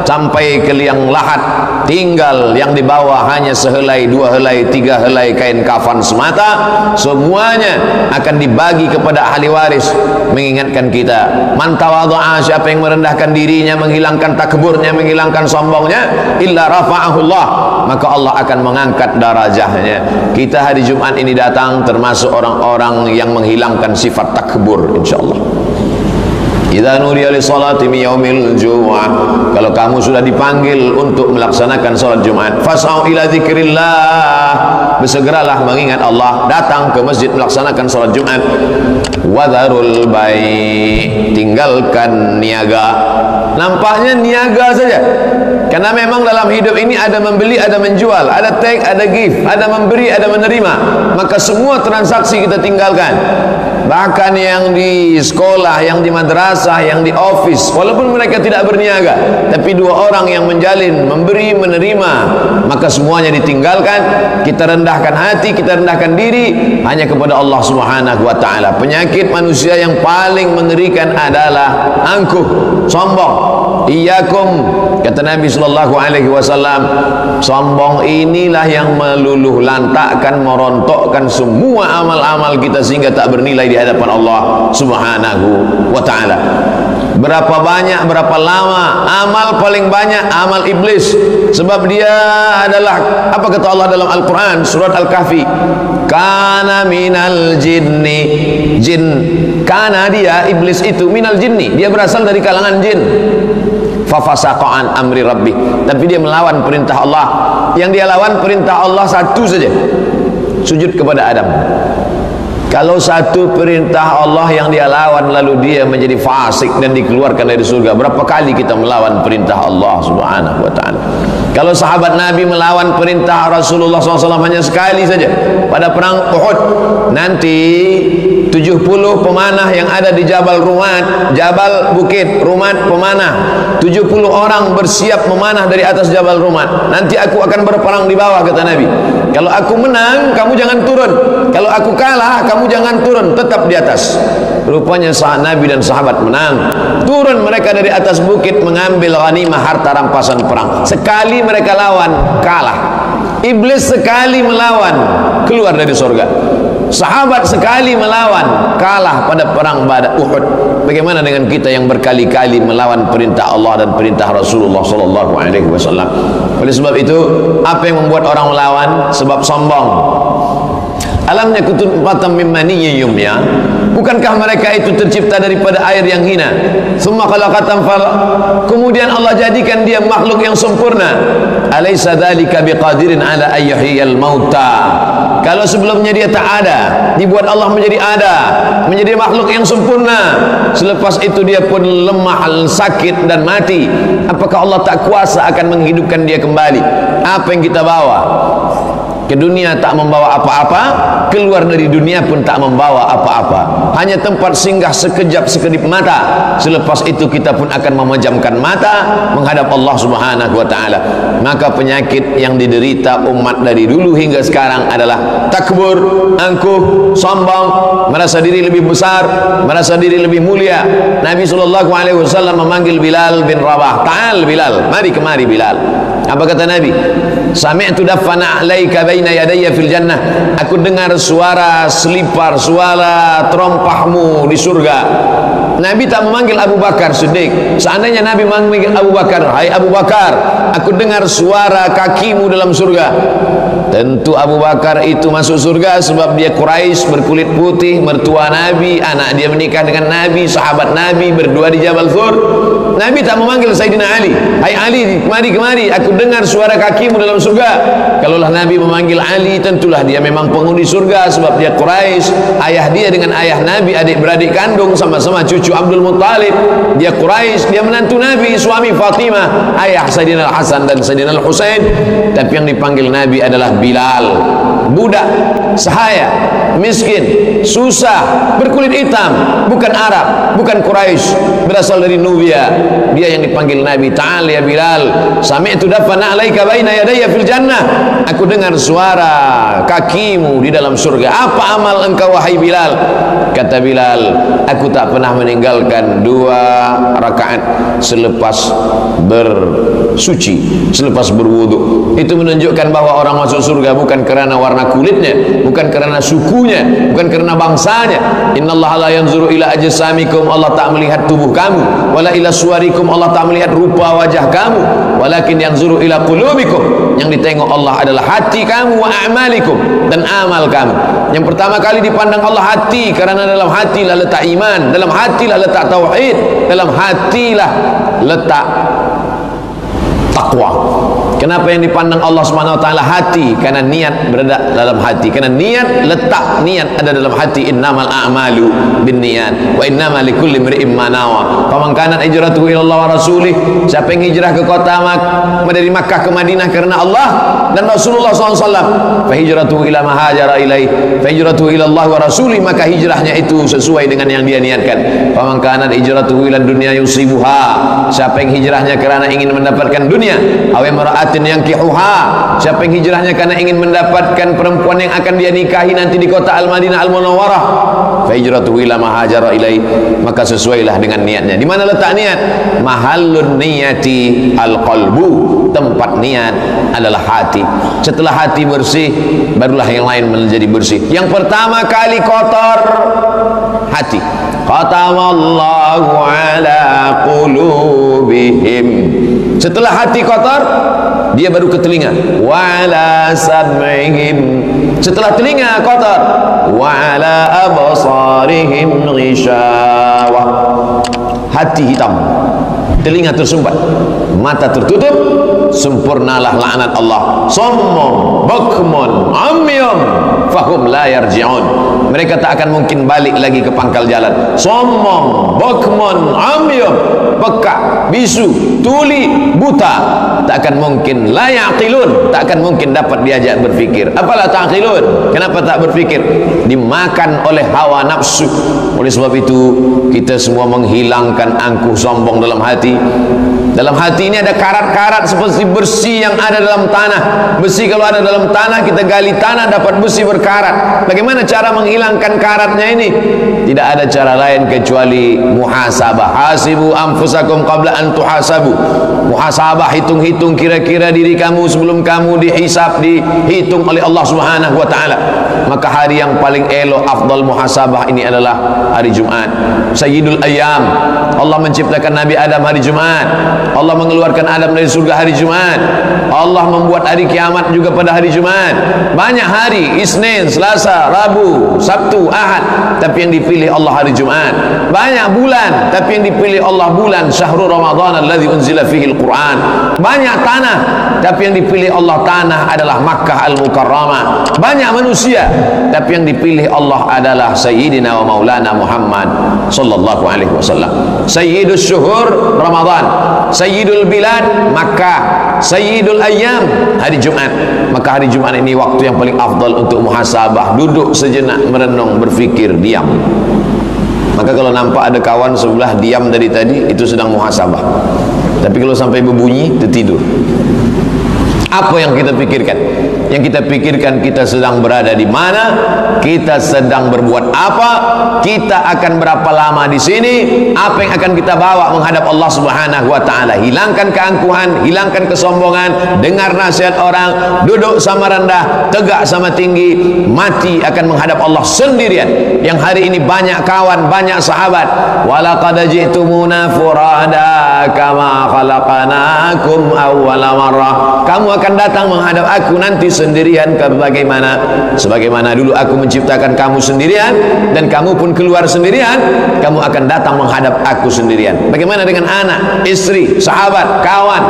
sampai ke liang lahat tinggal yang di bawah hanya sehelai, dua helai, tiga helai kain kafan semata. Semuanya akan dibagi kepada ahli waris, mengingatkan kita, man tawadha'a, siapa yang merendahkan dirinya, menghilangkan takburnya, menghilangkan sombongnya, illa rafa'ahullah, maka Allah akan mengangkat darajahnya. Kita hari Jumat ini datang termasuk orang-orang yang menghilangkan sifat takbur, insyaallah. Idza nudiya li salati min yaumil jumu'ah, kalau kamu sudah dipanggil untuk melaksanakan salat Jumat, fas'au ila dzikrillah, bersegeralah mengingat Allah, datang ke masjid melaksanakan salat Jumat. Wadharul bai', tinggalkan niaga. Nampaknya niaga saja, karena memang dalam hidup ini ada membeli, ada menjual, ada take, ada give, ada memberi, ada menerima, maka semua transaksi kita tinggalkan. Bahkan yang di sekolah, yang di madrasah, yang di office, walaupun mereka tidak berniaga, tapi dua orang yang menjalin memberi menerima, maka semuanya ditinggalkan. Kita rendahkan hati, kita rendahkan diri hanya kepada Allah Subhanahu wa ta'ala. Penyakit manusia yang paling mengerikan adalah angkuh, sombong. Iyyakum, kata Nabi sallallahu alaihi wasallam, sombong inilah yang meluluh lantakkan, merontokkan semua amal-amal kita sehingga tak bernilai di hadapan Allah Subhanahu wa ta'ala. Berapa banyak, berapa lama amal paling banyak amal iblis, sebab dia adalah, apa kata Allah dalam Al-Quran surat Al-Kahfi, kana minal jinni, jin, kana dia iblis itu minal jinni, dia berasal dari kalangan jin, fafasaqan amri rabbi, tapi dia melawan perintah Allah. Yang dia lawan perintah Allah satu saja, sujud kepada Adam. Kalau satu perintah Allah yang dia lawan lalu dia menjadi fasik dan dikeluarkan dari surga, berapa kali kita melawan perintah Allah Subhanahu wa ta'ala? Kalau sahabat Nabi melawan perintah Rasulullah SAW hanya sekali saja pada perang Uhud, nanti 70 pemanah yang ada di Jabal Rumat, Jabal Bukit Rumat pemanah, 70 orang bersiap memanah dari atas Jabal Rumat. Nanti aku akan berperang di bawah, kata Nabi. Kalau aku menang, kamu jangan turun. Kalau aku kalah, kamu jangan turun, tetap di atas. Rupanya sahabat Nabi dan sahabat menang. Turun mereka dari atas bukit mengambil ghanimah, harta rampasan perang. Sekali mereka lawan, kalah. Iblis sekali melawan, keluar dari surga. Sahabat sekali melawan, kalah pada perang Badar Uhud. Bagaimana dengan kita yang berkali-kali melawan perintah Allah dan perintah Rasulullah sallallahu alaihi wasallam? Oleh sebab itu, apa yang membuat orang melawan? Sebab sombong. Alamnya kutub fatam min maniyyin yumya, bukankah mereka itu tercipta daripada air yang hina? Summa khalaqatan fal, kemudian Allah jadikan dia makhluk yang sempurna. Alaysa dzalika biqadirin ala ayyuhiyal mauta, kalau sebelumnya dia tak ada, dibuat Allah menjadi ada, menjadi makhluk yang sempurna. Selepas itu dia pun lemah, sakit dan mati. Apakah Allah tak kuasa akan menghidupkan dia kembali? Apa yang kita bawa ke dunia tak membawa apa-apa, keluar dari dunia pun tak membawa apa-apa, hanya tempat singgah sekejap sekedip mata. Selepas itu kita pun akan memejamkan mata menghadap Allah Subhanahu wa ta'ala. Maka penyakit yang diderita umat dari dulu hingga sekarang adalah takbur, angkuh, sombong, merasa diri lebih besar, merasa diri lebih mulia. Nabi SAW memanggil Bilal bin Rabah, ta'al Bilal, mari kemari Bilal. Apa kata Nabi? Sami'tu daffana 'alaika baina yadayya fil jannah, aku dengar suara selipar, suara terompahmu di surga. Nabi tak memanggil Abu Bakar Siddiq. Seandainya Nabi memanggil Abu Bakar, hai Abu Bakar, aku dengar suara kakimu dalam surga, tentu Abu Bakar itu masuk surga sebab dia Quraisy, berkulit putih, mertua Nabi, anak dia menikah dengan Nabi, sahabat Nabi, berdua di Jabal Thur. Nabi tak memanggil Sayyidina Ali, hai Ali, mari kemari, aku dengar suara kakimu dalam surga. Kalaulah Nabi memanggil Ali, tentulah dia memang penghuni surga sebab dia Quraisy. Ayah dia dengan ayah Nabi adik-beradik kandung, sama-sama cucu Abdul Muttalib. Dia Quraisy, dia menantu Nabi, suami Fatimah, ayah Sayyidina Al-Hasan dan Sayyidina Al-Husain. Tapi yang dipanggil Nabi adalah Bilal, budak sahaya, miskin, susah, berkulit hitam, bukan Arab, bukan Quraisy, berasal dari Nubia. Dia yang dipanggil Nabi. Ta'al ya Bilal, sami'tu dafana alaika baina yadayya fil jannah. Aku dengar suara kakimu di dalam surga. Apa amal engkau wahai Bilal? Kata Bilal, aku tak pernah meninggalkan 2 rakaat selepas bersuci, selepas berwudu. Itu menunjukkan bahwa orang masuk surga bukan kerana warna kulitnya, bukan kerana sukunya, bukan kerana bangsanya. Innallaha la yanzuru ila ajsamikum, Allah tak melihat tubuh kamu, wala ila suwarikum, Allah tak melihat rupa wajah kamu, walakin yanzuru ila qulubikum, yang ditengok Allah adalah hati kamu, wa a'malikum, dan amal kamu. Yang pertama kali dipandang Allah hati, karena dalam hatilah letak iman, dalam hatilah letak tauhid, dalam hatilah letak takwa. Kenapa yang dipandang Allah Subhanahu wa taala hati? Karena niat berada dalam hati. Karena niat, letak niat ada dalam hati. Innamal a'malu binniyat wa innamal likulli imri'in ma nawa. Faman kanat hijratuhu ila Allah wa rasulih, siapa yang hijrah ke kota dari Makkah ke Madinah karena Allah dan Rasulullah SAW, fa hijratuhu ila ma hajara ilaih, fa hijratuhu ila Allah wa rasulih, maka hijrahnya itu sesuai dengan yang dia niatkan. Faman kanat hijratuhu ila dunya yusibuha, siapa yang hijrahnya kerana ingin mendapatkan dunia, aw imra'atin yankihuha, siapa yang hijrahnya karena ingin mendapatkan perempuan yang akan dia nikahi nanti di kota Al-Madinah Al-Munawwarah, fa hijratuhu ila ma hajara ilaih, maka sesuailah dengan niatnya. Di mana letak niat? Mahallun niyati al-qalbu, tempat niat adalah hati. Setelah hati bersih, barulah yang lain menjadi bersih. Yang pertama kali kotor hati. Khatamallahu ala qulubihim. Setelah hati kotor, dia baru ke telinga. Wa ala sam'ihim. Setelah telinga kotor, wa ala absarihim ghishawah. Hati hitam, telinga tersumbat, mata tertutup, sempurnalah laknat Allah. Sommum bukmun amyum fahum la yarji'un. Mereka tak akan mungkin balik lagi ke pangkal jalan. Sommum bukmun amyum, pekak, bisu, tuli, buta, tak akan mungkin. La yaqilun, tak akan mungkin dapat diajak berfikir. Apalah taqilun, kenapa tak berfikir? Dimakan oleh hawa nafsu. Oleh sebab itu kita semua menghilangkan angkuh sombong dalam hati. Dalam hati ini ada karat-karat seperti besi yang ada dalam tanah. Besi kalau ada dalam tanah, kita gali tanah dapat besi berkarat. Bagaimana cara menghilangkan karatnya ini? Tidak ada cara lain kecuali muhasabah. Hasibu anfusakum qabla an tuhasabu. Muhasabah, hitung-hitung kira-kira diri kamu sebelum kamu dihisab, dihitung oleh Allah Subhanahu wa taala. Maka hari yang paling elok afdal muhasabah ini adalah hari Jumat. Sayyidul Ayyam. Allah menciptakan Nabi Adam hari Jumat. Allah mengeluarkan Adam dari surga hari Jumat. Allah membuat hari kiamat juga pada hari Jumat. Banyak hari, Isnin, Selasa, Rabu, Sabtu, Ahad, tapi yang dipilih Allah hari Jumat. Banyak bulan, tapi yang dipilih Allah bulan Syahrul Ramadan alladzi unzila fihi al-Quran. Banyak tanah, tapi yang dipilih Allah tanah adalah Makkah Al-Mukarramah. Banyak manusia, tapi yang dipilih Allah adalah Sayyidina wa Maulana Muhammad sallallahu alaihi wasallam. Sayyidus syuhur Ramadan, Sayyidul bilad Makkah, Sayyidul ayyam hari Jumat. Maka hari Jumat ini waktu yang paling afdal untuk muhasabah. Duduk sejenak, merenung, berfikir, diam. Maka kalau nampak ada kawan sebelah diam dari tadi, itu sedang muhasabah. Tapi kalau sampai berbunyi, tertidur. Apa yang kita pikirkan? Yang kita pikirkan kita sedang berada di mana, kita sedang berbuat apa, kita akan berapa lama di sini, apa yang akan kita bawa menghadap Allah Subhanahu wa taala. Hilangkan keangkuhan, hilangkan kesombongan, dengar nasihat orang, duduk sama rendah, tegak sama tinggi, mati akan menghadap Allah sendirian. Yang hari ini banyak kawan, banyak sahabat. Walaqad ji'tumuna furada kama khalaqnakum awwala marrah. Kamu akan datang menghadap aku nanti sendirian sebagaimana dulu aku menciptakan kamu sendirian dan kamu pun keluar sendirian, kamu akan datang menghadap aku sendirian. Bagaimana dengan anak, istri, sahabat, kawan,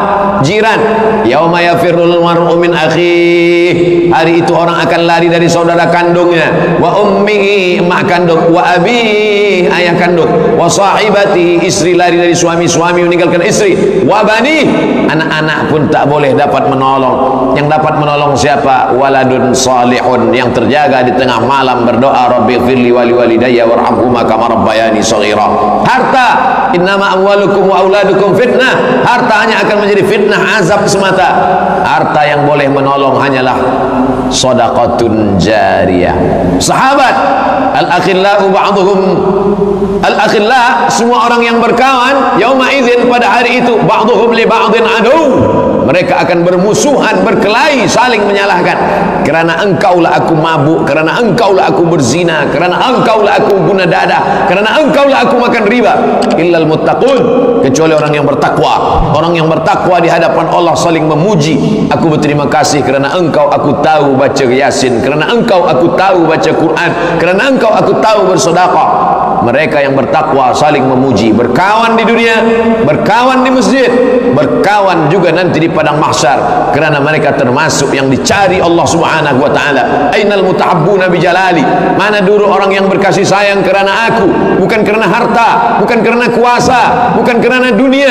jiran? Yauma yafirrul mar'u min akhihi. Hari itu orang akan lari dari saudara kandungnya, wa ummihi, emak kandung, wa abihi, ayah kandung, wa sahibati, istri lari dari suami, suami meninggalkan istri, wa bani, anak-anak pun tak boleh dapat menolong. Yang dapat menolong siapa? siapa? Waladun salihun, yang terjaga di tengah malam berdoa, Rabbighfirli wa liwalidayya warhamhuma kama rabbayani shaghira. Harta, innama amwalukum wa auladukum fitnah. Harta hanya akan menjadi fitnah, azab semata. Harta yang boleh menolong hanyalah shadaqatun jariyah. Sahabat, al-akhillau ba'dhum al-akhilla, semua orang yang berkawan, yauma idzin, pada hari itu, ba'dhum li ba'dhin adu. Mereka akan bermusuhan, berkelahi, saling menyalahkan. Kerana engkaulah aku mabuk, kerana engkaulah aku berzina, kerana engkaulah aku guna dadah, kerana engkaulah aku makan riba. Illal muttaqun, kecuali orang yang bertakwa. Orang yang bertakwa di hadapan Allah saling memuji. Aku berterima kasih kerana engkau aku tahu baca Yasin, kerana engkau aku tahu baca Quran, kerana engkau aku tahu bersedekah. Mereka yang bertakwa saling memuji, berkawan di dunia, berkawan di masjid, berkawan juga nanti di padang mahsyar, kerana mereka termasuk yang dicari Allah Subhanahu wa taala. Ainal mutahabbuna bi jalali, mana dulu orang yang berkasih sayang kerana aku, bukan kerana harta, bukan kerana kuasa, bukan kerana dunia.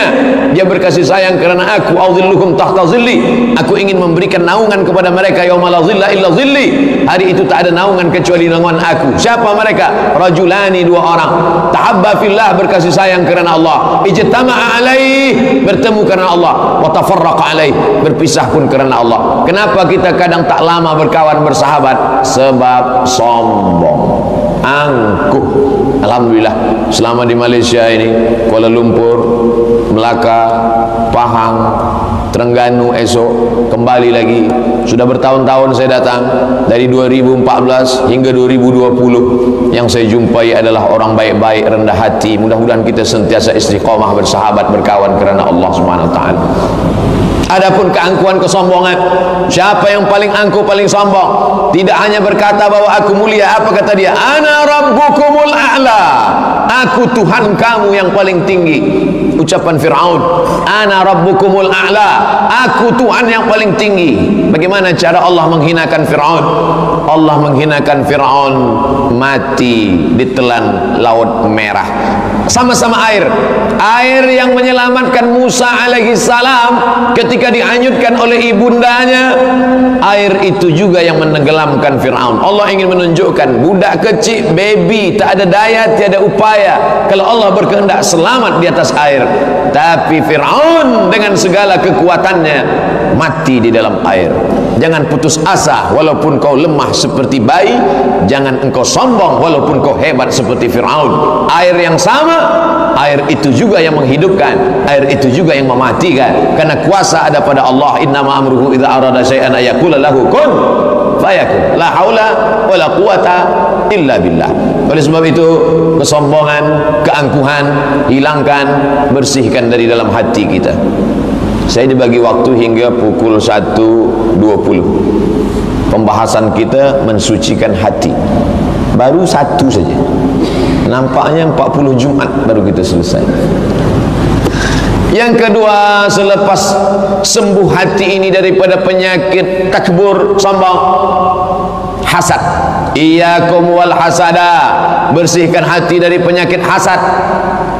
Dia berkasih sayang kerana aku. A'udzubikum tahta zilli, aku ingin memberikan naungan kepada mereka yauma la zilla illa zilli. Hari itu tak ada naungan kecuali naungan aku. Siapa mereka? Rajulani, dua orang, tahabba fillah, berkasih sayang kerana Allah, ijtama'a alaih, bertemu kerana Allah, wa tafarraqa alaih, berpisah pun kerana Allah. Kenapa kita kadang tak lama berkawan bersahabat? Sebab sombong, angkuh. Alhamdulillah, selama di Malaysia ini, Kuala Lumpur, Melaka, Pahang, Terengganu, esok kembali lagi. Sudah bertahun-tahun saya datang, dari 2014 hingga 2020. Yang saya jumpai adalah orang baik-baik, rendah hati. Mudah-mudahan kita sentiasa istiqamah bersahabat, berkawan kerana Allah Subhanahu wa taala. Adapun keangkuhan, kesombongan, siapa yang paling angkuh, paling sombong? Tidak hanya berkata bahwa aku mulia, apa kata dia? Ana rabbukumul a'la, aku Tuhan kamu yang paling tinggi. Ucapan Fir'aun, ana rabbukumul a'la, aku Tuhan yang paling tinggi. Bagaimana cara Allah menghinakan Fir'aun? Allah menghinakan Fir'aun mati ditelan Laut Merah. Sama-sama air, air yang menyelamatkan Musa alaihi salam ketika dihanyutkan oleh ibundanya. Air itu juga yang menenggelamkan Fir'aun. Allah ingin menunjukkan budak kecil, baby, tak ada daya, tiada upaya. Kalau Allah berkehendak selamat di atas air. Tapi Fir'aun dengan segala kekuatannya mati di dalam air. Jangan putus asa walaupun kau lemah seperti bayi. Jangan engkau sombong walaupun kau hebat seperti Fir'aun. Air yang sama, air itu juga yang menghidupkan, air itu juga yang mematikan. Karena kuasa ada pada Allah. Innama amruhu idza arada syai'an ayaqula lahu kun fayakun. La haula wala quwata illa billah. Oleh sebab itu, kesombongan, keangkuhan hilangkan, bersihkan dari dalam hati kita. Saya dibagi waktu hingga pukul 1.20. Pembahasan kita mensucikan hati. Baru satu saja. Nampaknya 40 Jumat baru kita selesai. Yang kedua, selepas sembuh hati ini daripada penyakit takbur, sombong, hasad. Iyyakum wal hasada, bersihkan hati dari penyakit hasad.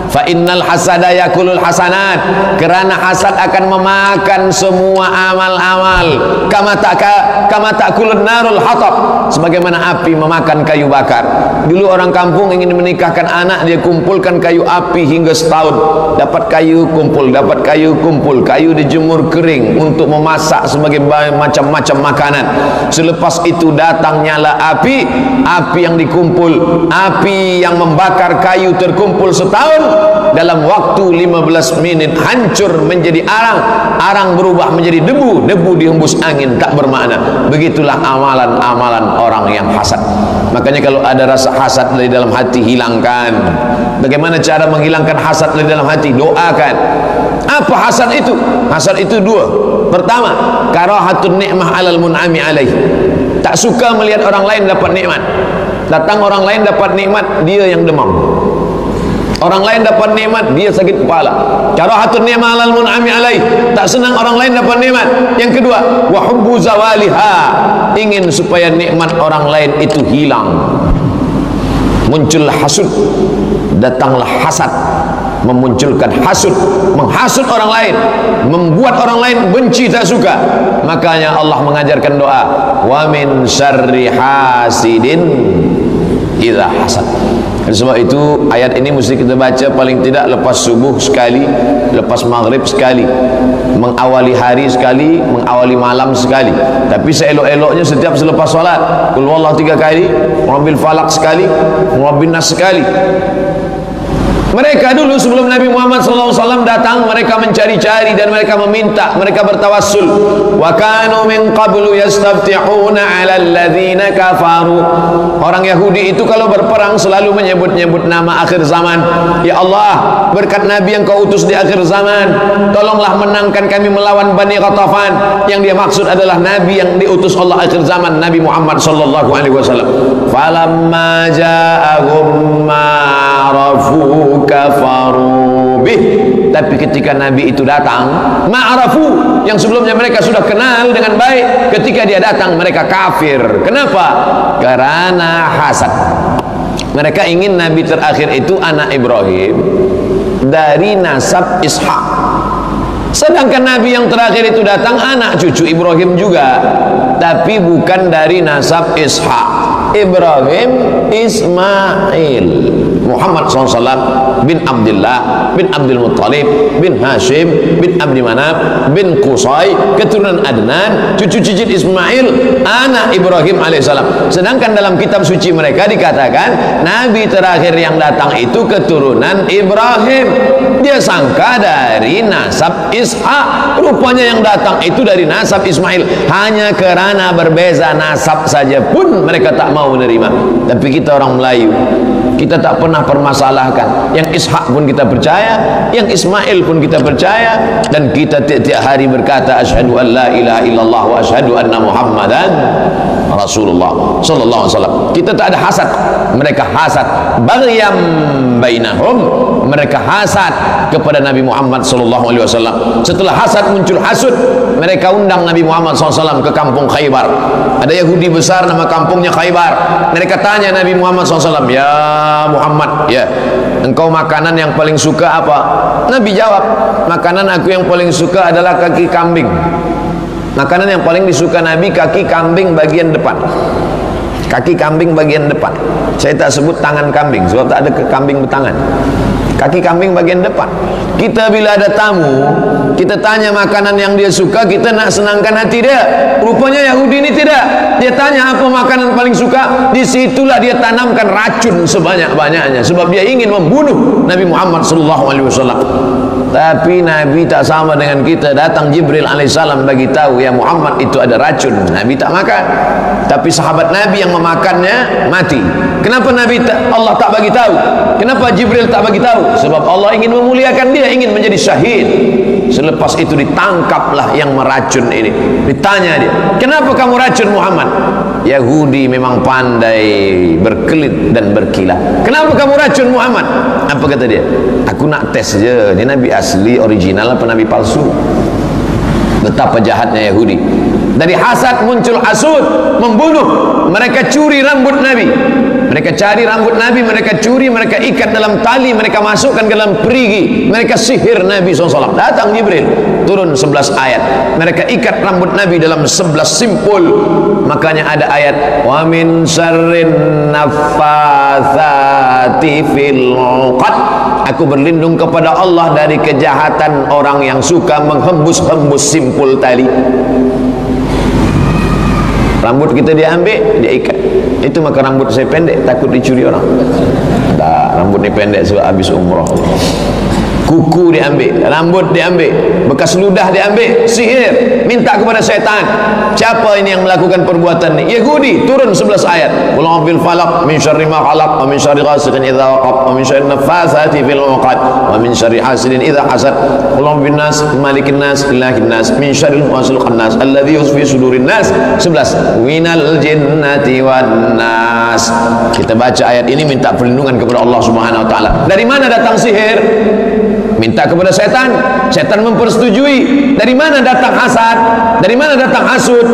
Fa innal hasada yakulul hasanat, kerana hasad akan memakan semua amal-amal. Kama takulun narul hatab, sebagaimana api memakan kayu bakar. Dulu orang kampung ingin menikahkan anak, dia kumpulkan kayu api hingga setahun. Dapat kayu kumpul, dapat kayu kumpul, kayu dijemur kering untuk memasak sebagai macam-macam makanan. Selepas itu datang nyala api, api yang dikumpul, api yang membakar kayu terkumpul setahun. Dalam waktu 15 menit hancur menjadi arang, arang berubah menjadi debu, debu dihembus angin, tak bermakna. Begitulah amalan-amalan orang yang hasad. Makanya kalau ada rasa hasad dari dalam hati, hilangkan. Bagaimana cara menghilangkan hasad dari dalam hati? Doakan. Apa hasad itu? Hasad itu dua. Pertama, karahatun ni'mah alal mun'ami alaih, tak suka melihat orang lain dapat nikmat. Datang orang lain dapat nikmat, dia yang demam. Orang lain dapat nikmat, dia sakit kepala. Karahatun ni'mah alal mun'ami alaih, tak senang orang lain dapat nikmat. Yang kedua, wa hubbu zawaliha, ingin supaya nikmat orang lain itu hilang. Muncul hasud, datanglah hasad. memunculkan hasud, menghasut orang lain, membuat orang lain benci tak suka. Makanya Allah mengajarkan doa, wa min syarri hasidin idza hasad. Sebab itu ayat ini mesti kita baca paling tidak lepas subuh sekali, lepas maghrib sekali, mengawali hari sekali, mengawali malam sekali. Tapi seelok-eloknya setiap selepas solat, qul huwallahu 3 kali, Rabbil falaq sekali, Rabbin nas sekali. Mereka dulu sebelum Nabi Muhammad SAW datang, mereka mencari-cari dan mereka meminta, mereka bertawassul. Wa kanu min qablu yastaftihuna 'ala alladhina kafaru. Orang Yahudi itu kalau berperang selalu menyebut-nyebut nama akhir zaman. Ya Allah, berkat Nabi yang kau utus di akhir zaman, tolonglah menangkan kami melawan Bani Ghatafan. Yang dia maksud adalah Nabi yang diutus Allah akhir zaman, Nabi Muhammad SAW. Falamma ja'ahum ma'arafu kafaru bih. Tapi ketika Nabi itu datang, ma'arafu, yang sebelumnya mereka sudah kenal dengan baik, ketika dia datang mereka kafir. Kenapa? Karena hasad. Mereka ingin Nabi terakhir itu anak Ibrahim dari nasab Ishak, sedangkan Nabi yang terakhir itu datang anak cucu Ibrahim juga, tapi bukan dari nasab Ishak. Ibrahim Ismail, Muhammad SAW bin Abdullah bin Abdul Muttalib bin Hashim bin Abdi Manaf bin Qusay, keturunan Adnan, cucu cicit Ismail, anak Ibrahim alaihissalam. Sedangkan dalam kitab suci mereka dikatakan Nabi terakhir yang datang itu keturunan Ibrahim. Dia sangka dari nasab Ishak, rupanya yang datang itu dari nasab Ismail. Hanya kerana berbeza nasab saja pun mereka tak mau menerima. Tapi kita orang Melayu, kita tak pernah permasalahkan. Yang Ishak pun kita percaya, yang Ismail pun kita percaya, dan kita tiap-tiap hari berkata asyhadu an la ilaha illallah wa asyhadu anna Muhammadan Rasulullah sallallahu alaihi wasallam. Kita tak ada hasad, mereka hasad. Baghyam bainahum, mereka hasad kepada Nabi Muhammad sallallahu alaihi wasallam. Setelah hasad muncul hasud, mereka undang Nabi Muhammad SAW ke kampung Khaybar. Ada Yahudi besar nama kampungnya Khaybar. Mereka tanya Nabi Muhammad SAW, ya Muhammad, ya, engkau makanan yang paling suka apa? Nabi jawab, makanan aku yang paling suka adalah kaki kambing. Makanan yang paling disuka Nabi kaki kambing bagian depan. Kaki kambing bagian depan. Saya tak sebut tangan kambing sebab tak ada kambing bertangan. Kaki kambing bagian depan. Kita bila ada tamu, kita tanya makanan yang dia suka, kita nak senangkan hati dia. Rupanya Yahudi ini tidak. Dia tanya apa makanan paling suka, disitulah dia tanamkan racun sebanyak-banyaknya, sebab dia ingin membunuh Nabi Muhammad SAW. Tapi Nabi tak sama dengan kita. Datang Jibril alaihissalam bagi tahu, ya Muhammad, itu ada racun. Nabi tak makan. Tapi sahabat Nabi yang memakannya mati. Kenapa Allah tak bagi tahu? Kenapa Jibril tak bagi tahu? Sebab Allah ingin memuliakan dia, ingin menjadi syahid. Selepas itu ditangkaplah yang meracun ini. Ditanya dia, kenapa kamu racun Muhammad? Yahudi memang pandai berkelit dan berkilah. Kenapa kamu racun Muhammad? Apa kata dia? Aku nak tes je, dia Nabi asli original apa Nabi palsu. Betapa jahatnya Yahudi. Dari hasad muncul hasud, membunuh. Mereka curi rambut Nabi, mereka cari rambut Nabi, mereka curi, mereka ikat dalam tali, mereka masukkan ke dalam perigi, mereka sihir Nabi SAW. Datang Jibril, turun 11 ayat, mereka ikat rambut Nabi dalam 11 simpul. Makanya ada ayat, wa min syarrin naffatsati fil 'uqad. Aku berlindung kepada Allah dari kejahatan orang yang suka menghembus-hembus simpul tali. Rambut kita diambil, dia ikat. Itu maka rambut saya pendek, takut dicuri orang. Tak, rambut ni pendek sebab habis umrah. Kuku diambil, rambut diambil, bekas ludah diambil, sihir, minta kepada syaitan. Siapa ini yang melakukan perbuatan ini? Yahudi. Turun 11 ayat. Qul a'udzu bil falaq min syarri ma khalaq wa min syarri ghasiqin idza waqab wa min syarri naffatsati fil 'uqad wa min syarri hasidin idza hasad. Qul a'udzu bin nas malikin nas ilahin nas min syarril waswiqan nas alladzi yusfi sudurin nas. 11 minal jinnati wan nas. Kita baca ayat ini minta perlindungan kepada Allah Subhanahu wa taala. Dari mana datang sihir? minta kepada setan, setan mempersetujui. Dari mana datang hasad? Dari mana datang hasud?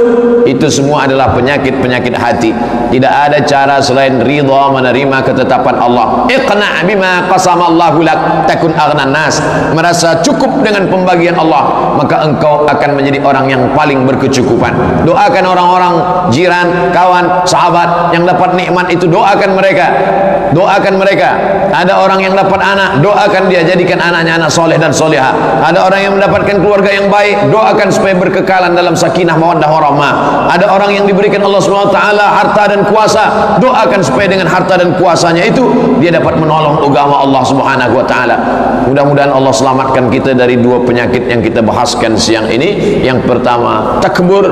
Itu semua adalah penyakit-penyakit hati. Tidak ada cara selain ridha menerima ketetapan Allah. Iqna' bima qasamallahu lak takun aghnan nas. Merasa cukup dengan pembagian Allah, maka engkau akan menjadi orang yang paling berkecukupan. Doakan orang-orang jiran, kawan, sahabat yang dapat nikmat itu, doakan mereka. Doakan mereka. Ada orang yang dapat anak, doakan dia, jadikan anaknya anak soleh dan soleha. Ada orang yang mendapatkan keluarga yang baik, doakan supaya berkekalan dalam sakinah mawaddah warahmah. Ada orang yang diberikan Allah SWT harta dan kuasa, doakan supaya dengan harta dan kuasanya itu dia dapat menolong agama Allah Subhanahu wa taala. Mudah-mudahan Allah selamatkan kita dari dua penyakit yang kita bahaskan siang ini. Yang pertama takbur,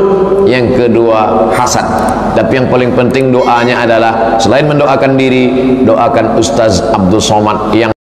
yang kedua hasad. Tapi yang paling penting doanya adalah selain mendoakan diri, doakan Ustaz Abdul Somad yang